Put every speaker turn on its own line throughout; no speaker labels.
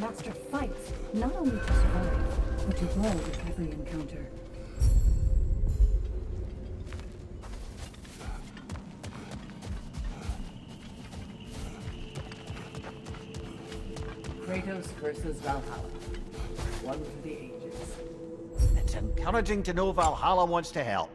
master fights, not only to survive, but to grow with every encounter.
Kratos versus Valhalla. One for the ages.
It's encouraging to know Valhalla wants to help.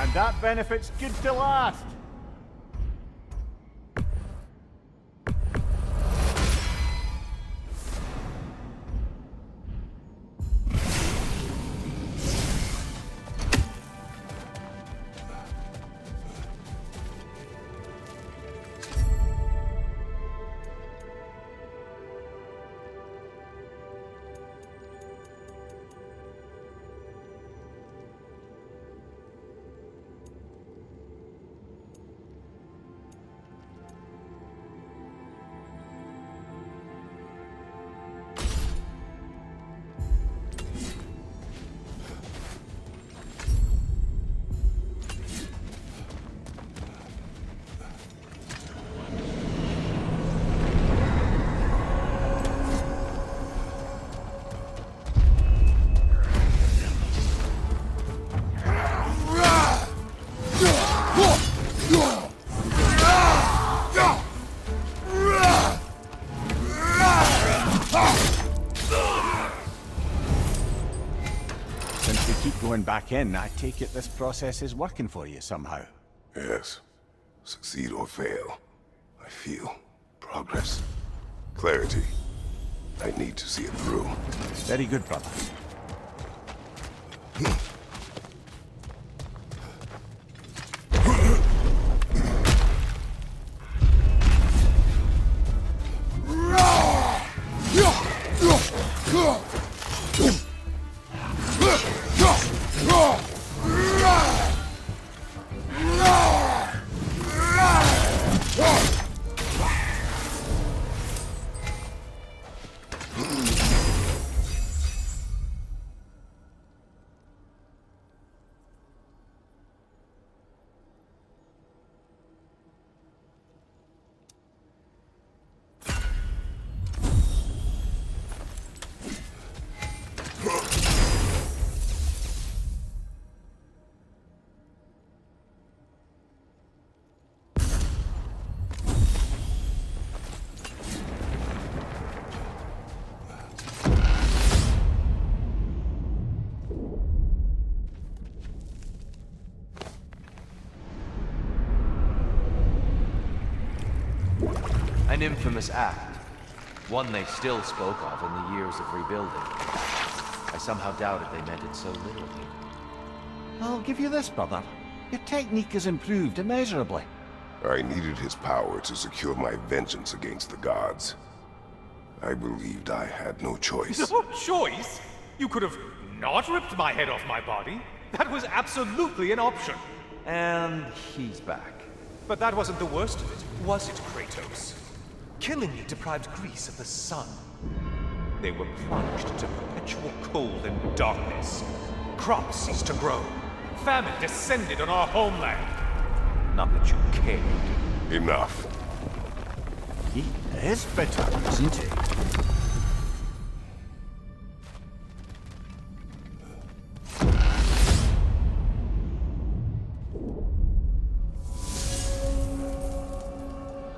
And that benefit's good to last. Going back in, I take it this process is working for you somehow.
Yes. Succeed or fail, I feel progress. Clarity. I need to see it through.
Very good, brother.
An infamous act. One they still spoke of in the years of rebuilding. I somehow doubted they meant it so literally.
I'll give you this, brother. Your technique has improved immeasurably.
I needed his power to secure my vengeance against the gods. I believed I had no choice.
No choice? You could have not ripped my head off my body. That was absolutely an option.
And he's back.
But that wasn't the worst of it, was it, Kratos? Killing me deprived Greece of the sun. They were plunged into perpetual cold and darkness. Crops ceased to grow. Famine descended on our homeland. Not that you cared.
Enough.
He is bitter, isn't he?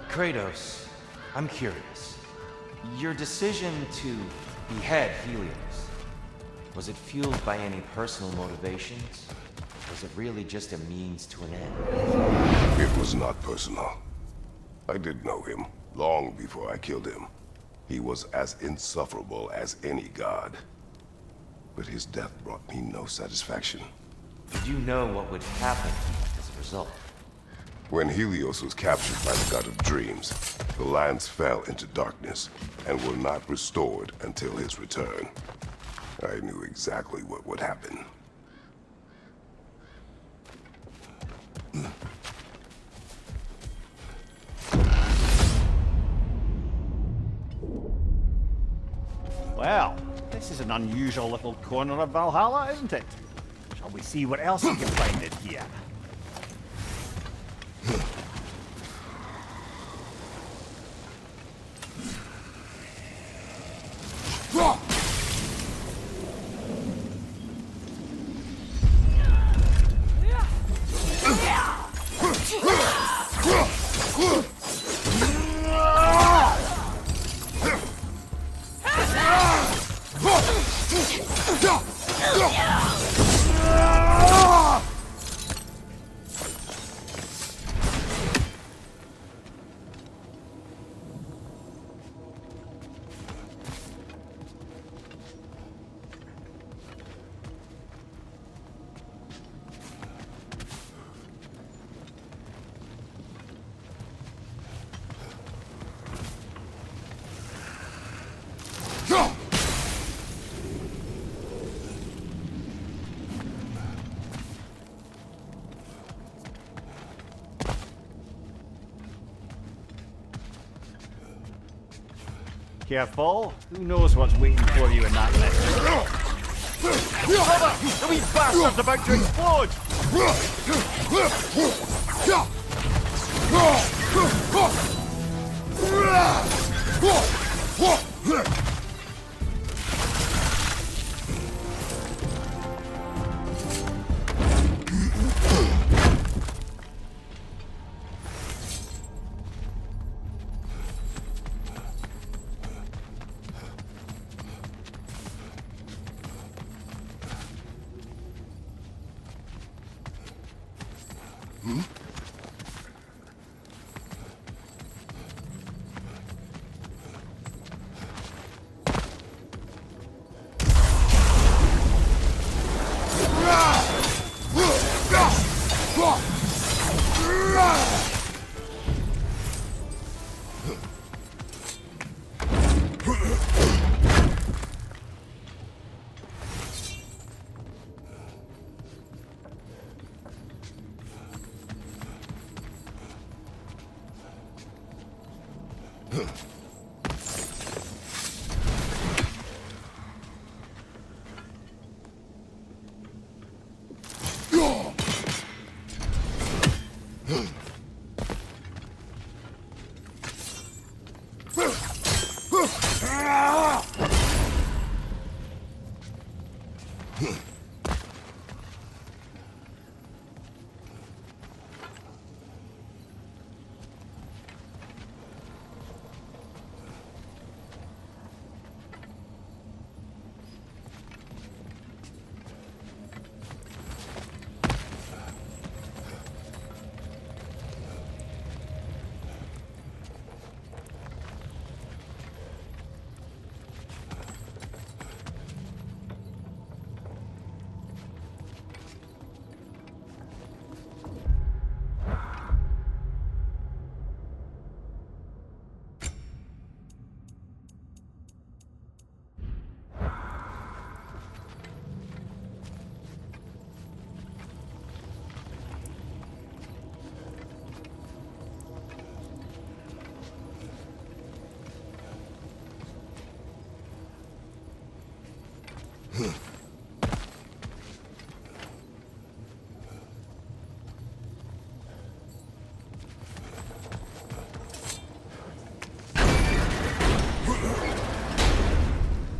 Kratos, I'm curious. Your decision to behead Helios, Was it fueled by any personal motivations? Was it really just a means to an end?
It was not personal. I did know him long before I killed him. He was as insufferable as any god. But his death brought me no satisfaction.
Did you know what would happen as a result?
When Helios was captured by the god of dreams, the lands fell into darkness and were not restored until his return. I knew exactly what would happen.
Well, this is an unusual little corner of Valhalla, isn't it? Shall we see what else we can find in here? Careful. Who knows what's waiting for you in that list? The wee bastard's about to explode!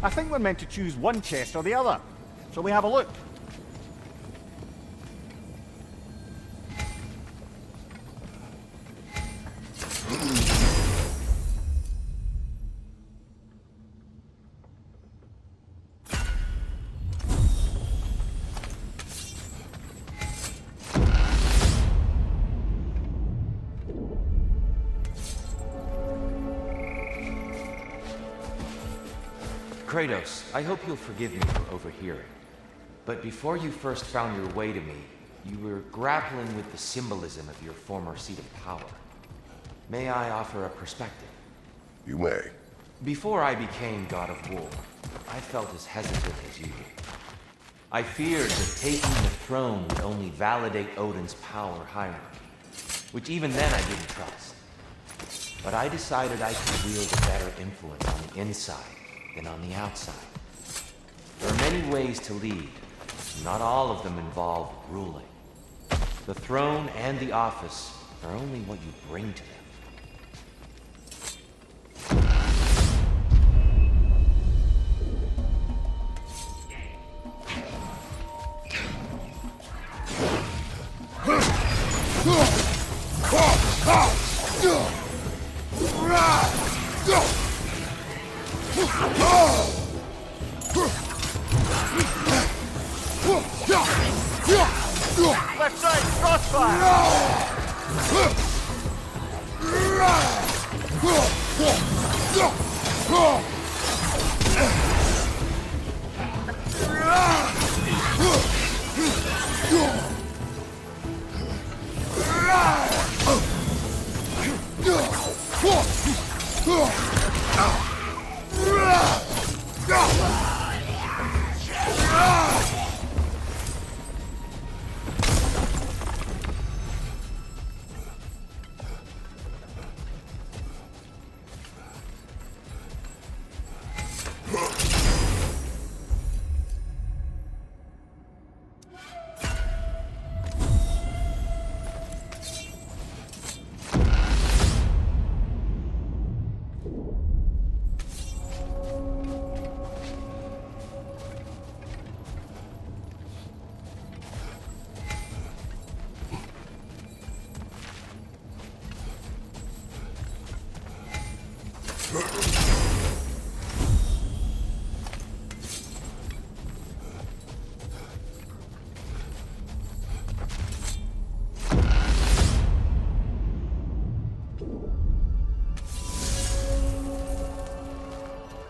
I think we're meant to choose one chest or the other. Shall we have a look?
Kratos, I hope you'll forgive me for overhearing. But before you first found your way to me, you were grappling with the symbolism of your former seat of power. May I offer a perspective?
You may.
Before I became God of War, I felt as hesitant as you did. I feared that taking the throne would only validate Odin's power hierarchy, which even then I didn't trust. But I decided I could wield a better influence on the inside than on the outside. There are many ways to lead. Not all of them involve ruling. The throne and the office are only what you bring to them.
Left side, crossfire!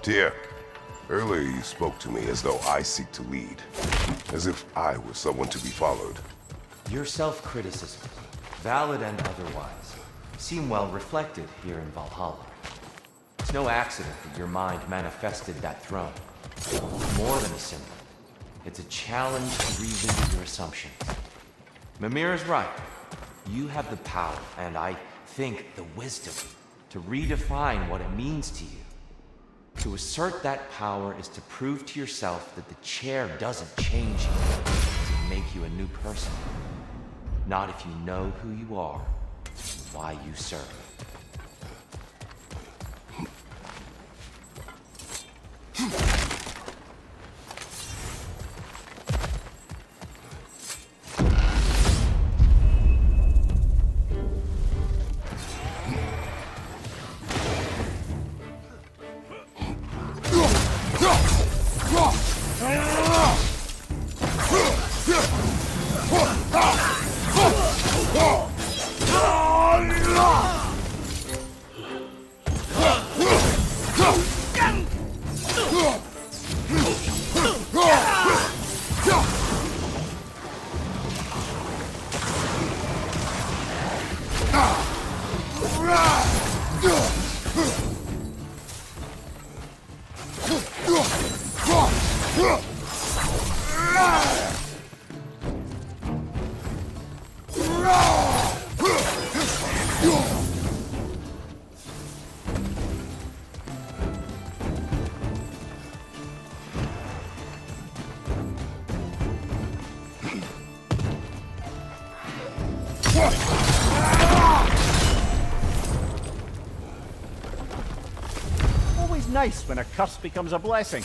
Tyr, earlier you spoke to me as though I seek to lead, as if I were someone to be followed.
Your self-criticism, valid and otherwise, seem well reflected here in Valhalla. It's no accident that your mind manifested that throne. It's more than a symbol. It's a challenge to revisit your assumptions. Mimir is right. You have the power, and I think the wisdom, to redefine what it means to you. To assert that power is to prove to yourself that the chair doesn't change you, to make you a new person. Not if you know who you are, why you serve.
Always nice when a curse becomes a blessing.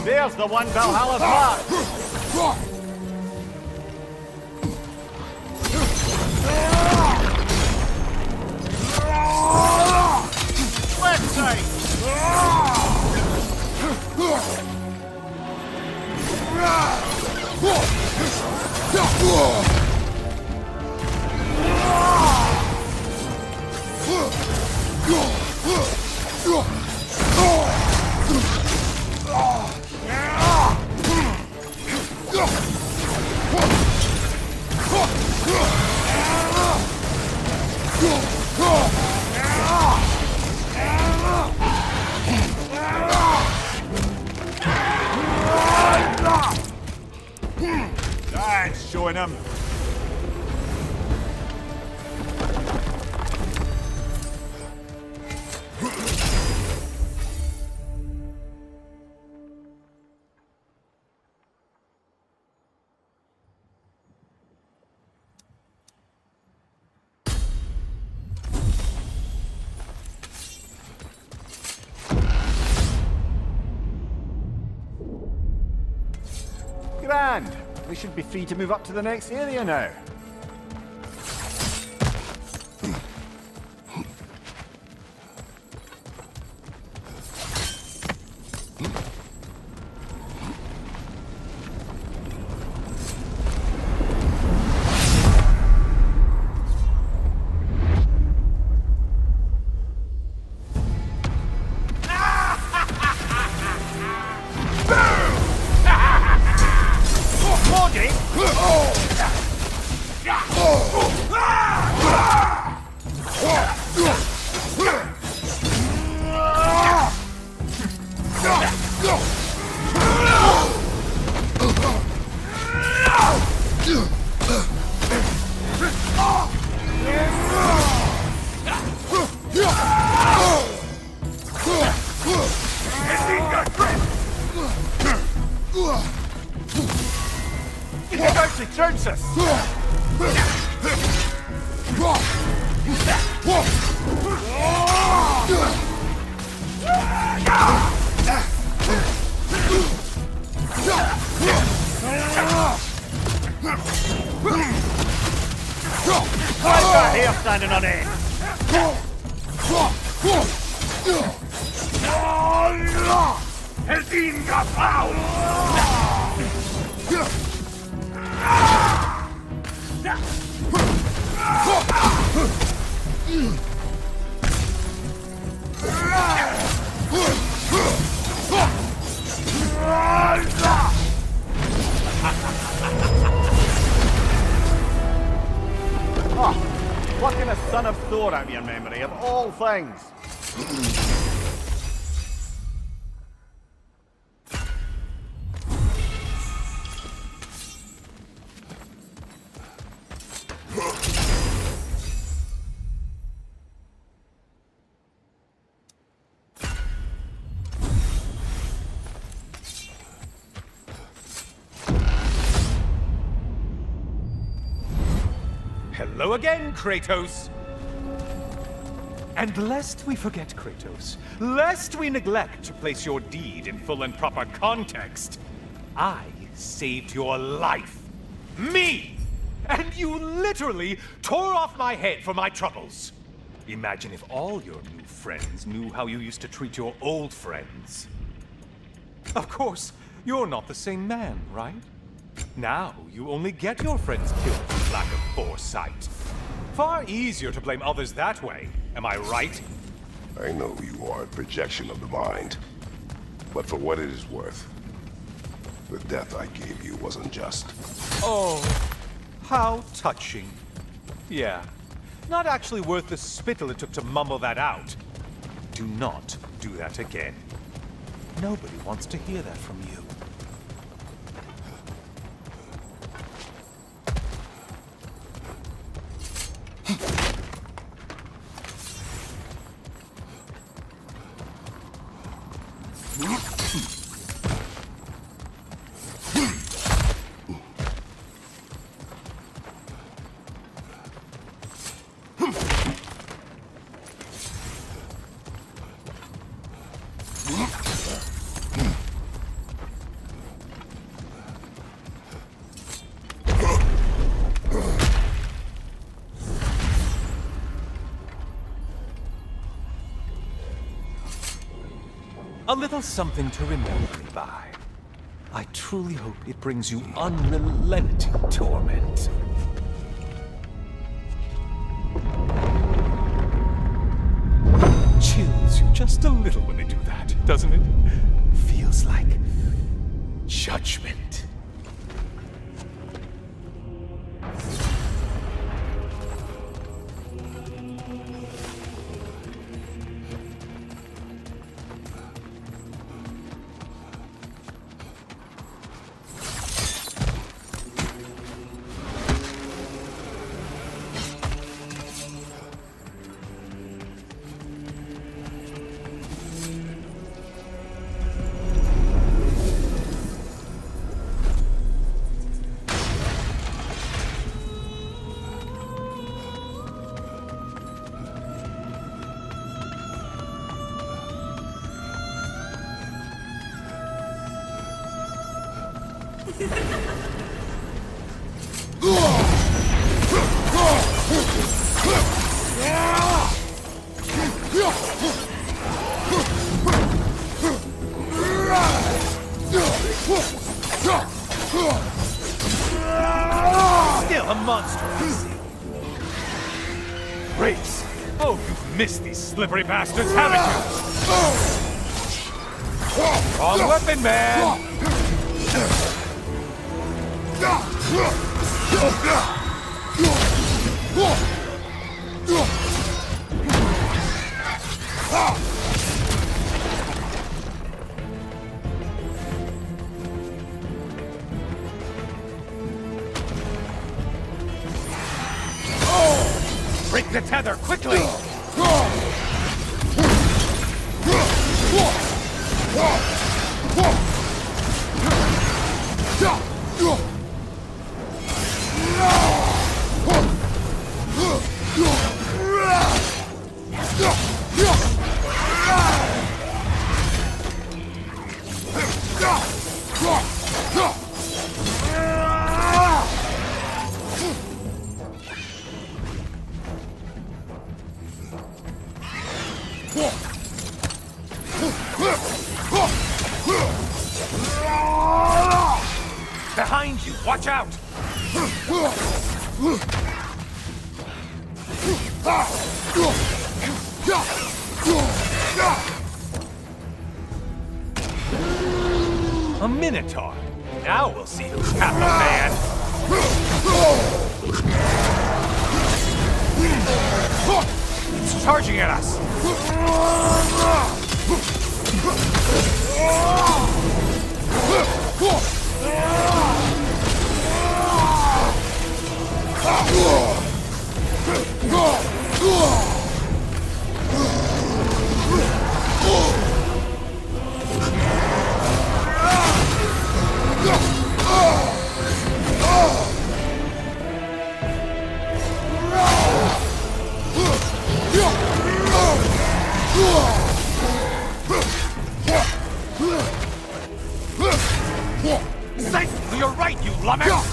There's the one Valhalla's marked! Left side! That's showing him. Grand. We should be free to move up to the next area now. It actually turns us! Why's that here standing on end? Helsinga Oh, plucking a son of Thor out of your memory, of all things.
Hello again, Kratos! And lest we forget, Kratos, lest we neglect to place your deed in full and proper context, I saved your life. Me! And you literally tore off my head for my troubles. Imagine if all your new friends knew how you used to treat your old friends. Of course, you're not the same man, right? Now, you only get your friends killed for lack of foresight. Far easier to blame others that way, am I right?
I know you are a projection of the mind. But for what it is worth, the death I gave you wasn't just.
Oh, how touching. Yeah, not actually worth the spittle it took to mumble that out. Do not do that again. Nobody wants to hear that from you. A little something to remember me by. I truly hope it brings you unrelenting torment. Chills you just a little when they do that, doesn't it? Feels like judgment. Still a monster, I see. Race! Oh, you've missed these slippery bastards, haven't you? Wrong weapon, man! Break the tether, quickly! Behind you! Watch out! A Minotaur! Now we'll see who's half a man! It's charging at us! Satan, you're right, you lummox!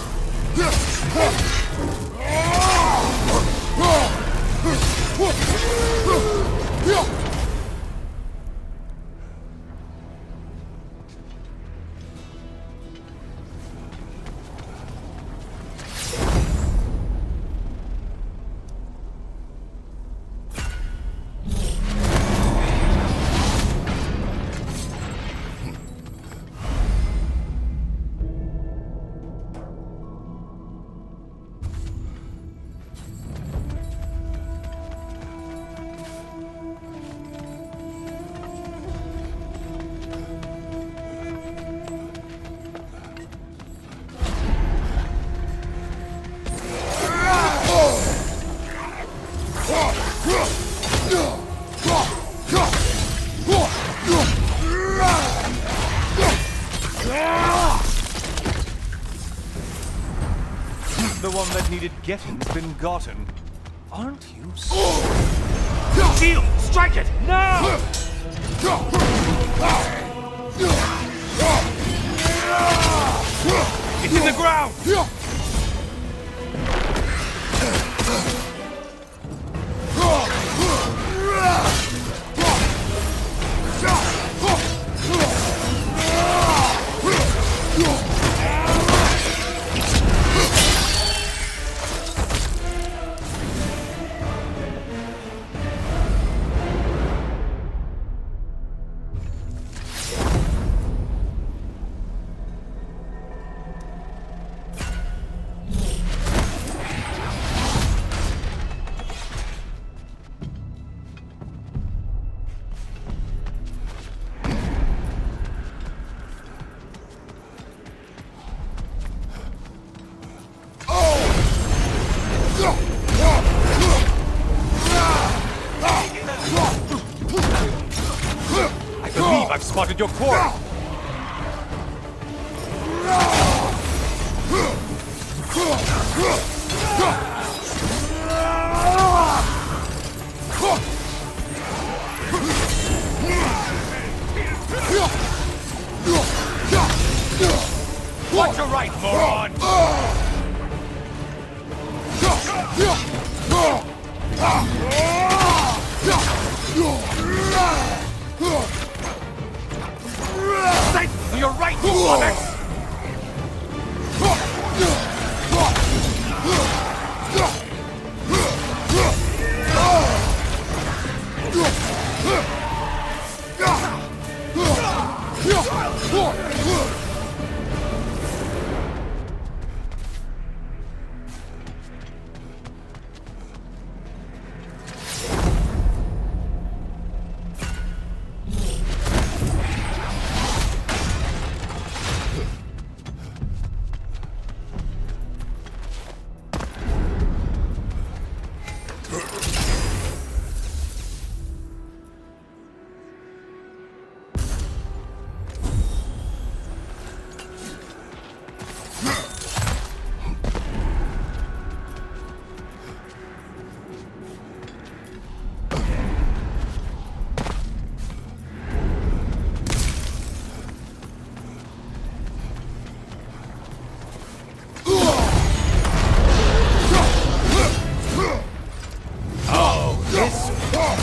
The one that needed getting's been gotten. Aren't you so... Shield! Strike it! Now! It's in the ground! I've spotted your quarry. Watch your right, moron! Sight to your right, you flummox!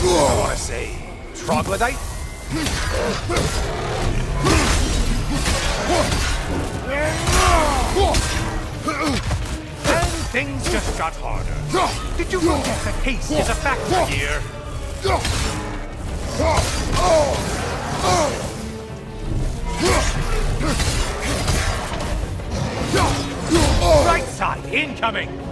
I want to say, troglodyte? And things just got harder. Did you notice that haste is a factor here? Right side, incoming!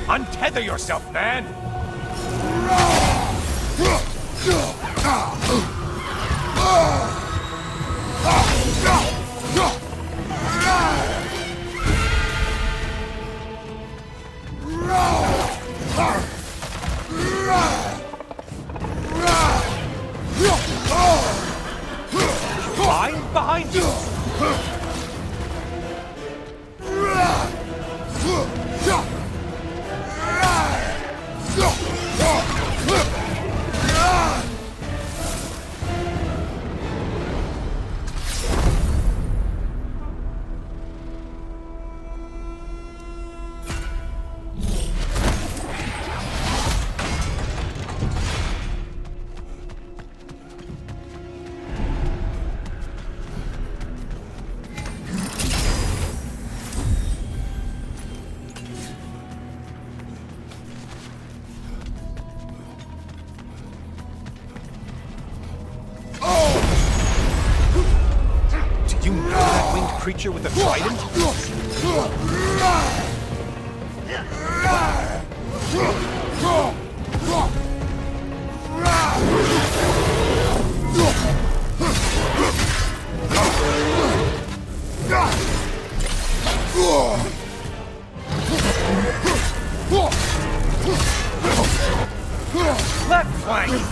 Untether yourself, man! Line behind you! You know that winged creature with the trident? Left flank!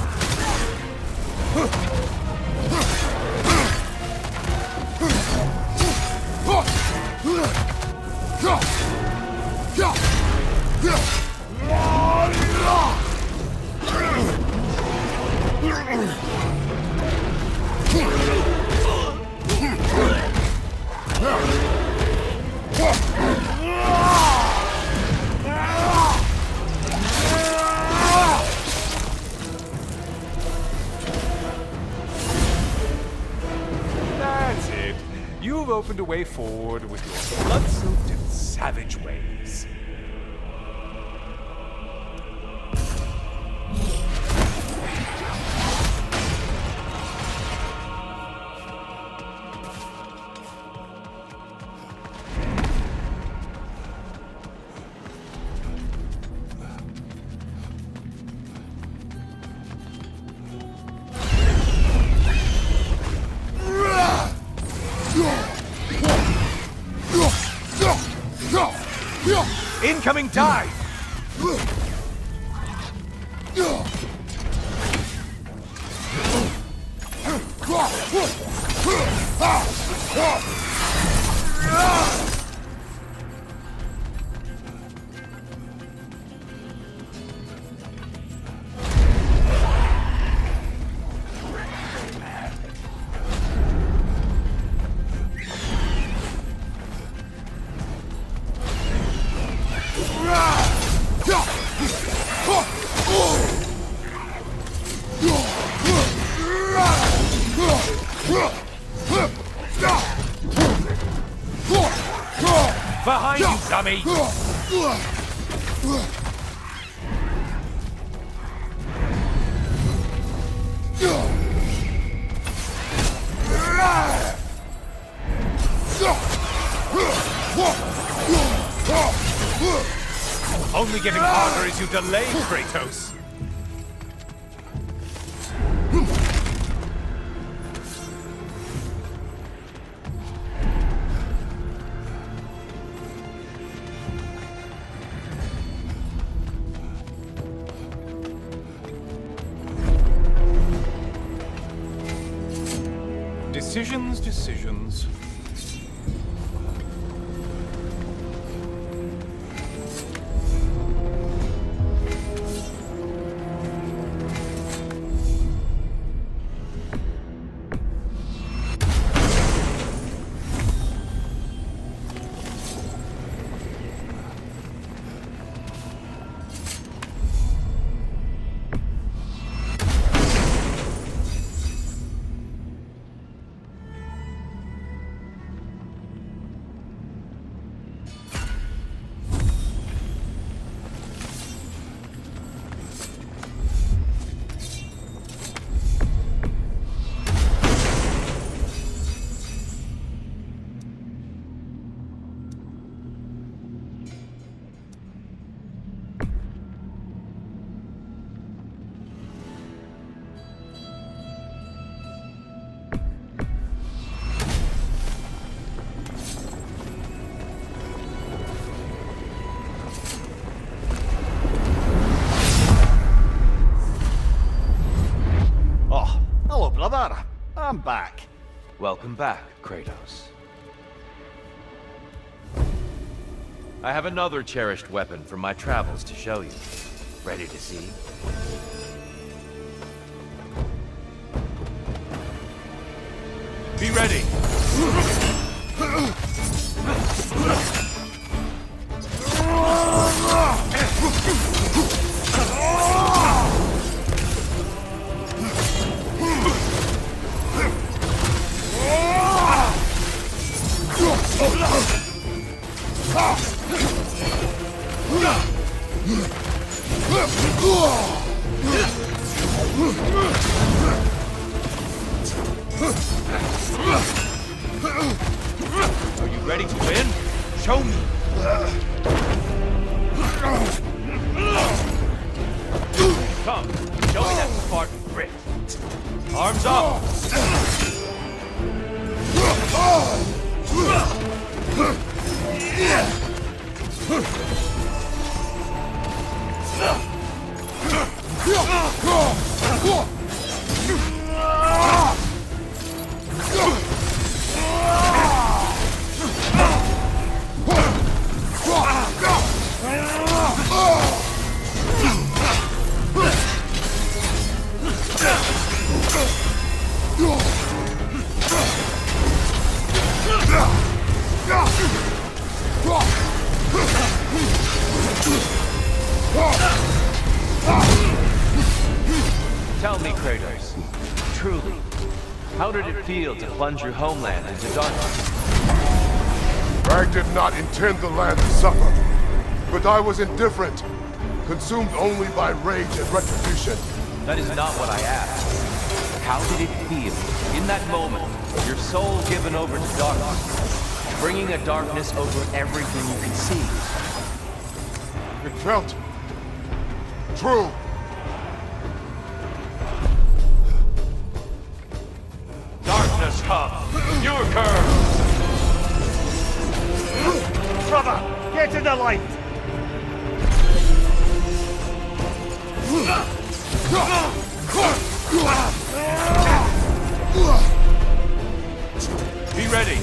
That's it. You've opened a way forward with your blood-soaked and savage ways. Incoming dive! Behind you, dummy! Only getting harder as you delay, Kratos. Decisions.
Brother, I'm back.
Welcome back, Kratos. I have another cherished weapon from my travels to show you. Ready to see?
Be ready! Are you ready to win? Show me! Come, show me that Spartan grit. Arms up! Tell me, Kratos, truly, how did it feel to plunge your homeland into darkness?
I did not intend the land to suffer, but I was indifferent, consumed only by rage and retribution.
That is not what I asked. How did it feel, in that moment, your soul given over to darkness, bringing a darkness over everything you can see?
It felt true.
Darkness come! Your curse!
Brother, get to the light!
Be ready.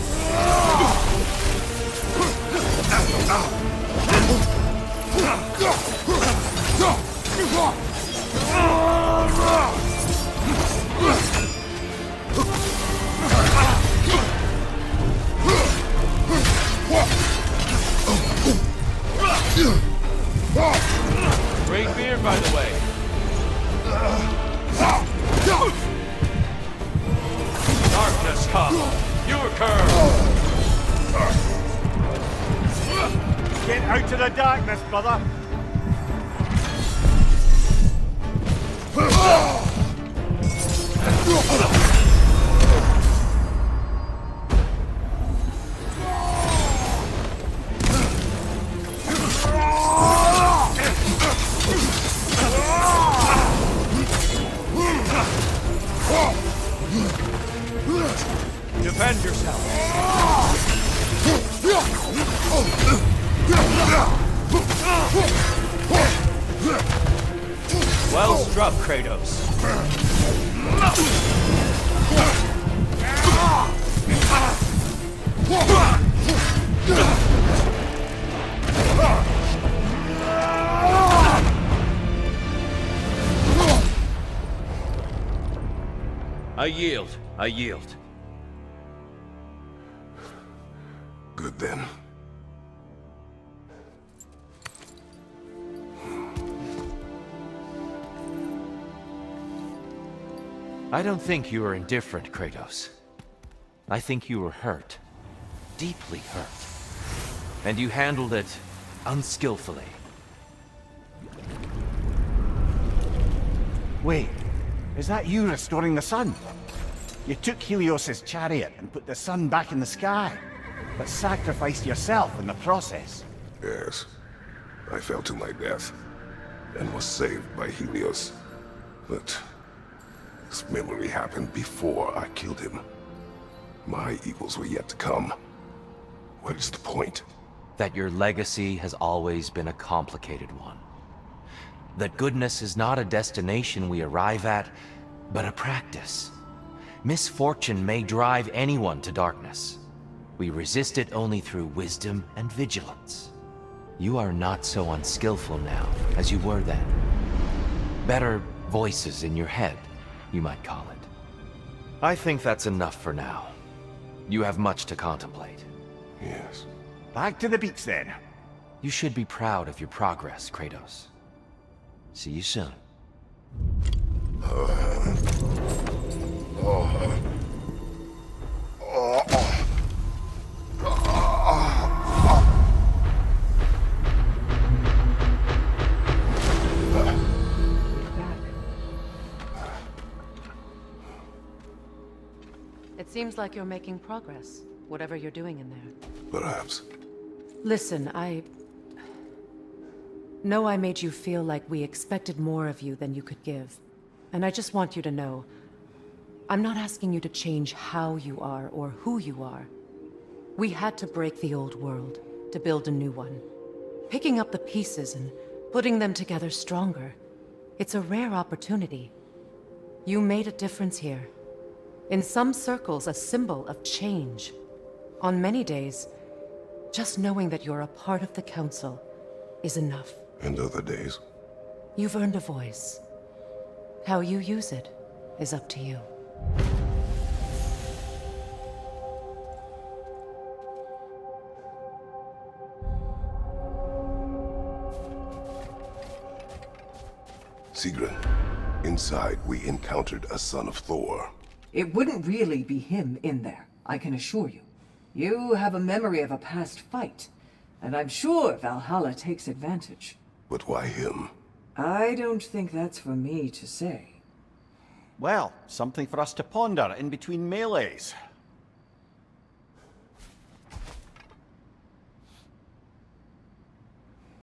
Great beer, by the way. Darkness come. Your curve.
Get out of the darkness, brother.
Defend yourself. Well struck, Kratos. I yield. I yield.
Good then.
I don't think you were indifferent, Kratos. I think you were hurt. Deeply hurt. And you handled it unskillfully.
Wait, is that you restoring the sun? You took Helios's chariot and put the sun back in the sky, but sacrificed yourself in the process.
Yes. I fell to my death, and was saved by Helios. But this memory happened before I killed him. My evils were yet to come. What is the point?
That your legacy has always been a complicated one. That goodness is not a destination we arrive at, but a practice. Misfortune may drive anyone to darkness. We resist it only through wisdom and vigilance. You are not so unskillful now as you were then. Better voices in your head, you might call it. I think that's enough for now. You have much to contemplate.
Yes.
Back to the beach then.
You should be proud of your progress, Kratos. See you soon.
It seems like you're making progress, whatever you're doing in there.
Perhaps.
Listen, I know I made you feel like we expected more of you than you could give. And I just want you to know, I'm not asking you to change how you are or who you are. We had to break the old world to build a new one. Picking up the pieces and putting them together stronger. It's a rare opportunity. You made a difference here. In some circles, a symbol of change. On many days, just knowing that you're a part of the Council is enough.
And other days?
You've earned a voice. How you use it is up to you.
Sigrun, inside we encountered a son of Thor.
It wouldn't really be him in there, I can assure you. You have a memory of a past fight, and I'm sure Valhalla takes advantage.
But why him?
I don't think that's for me to say.
Well, something for us to ponder in between melees.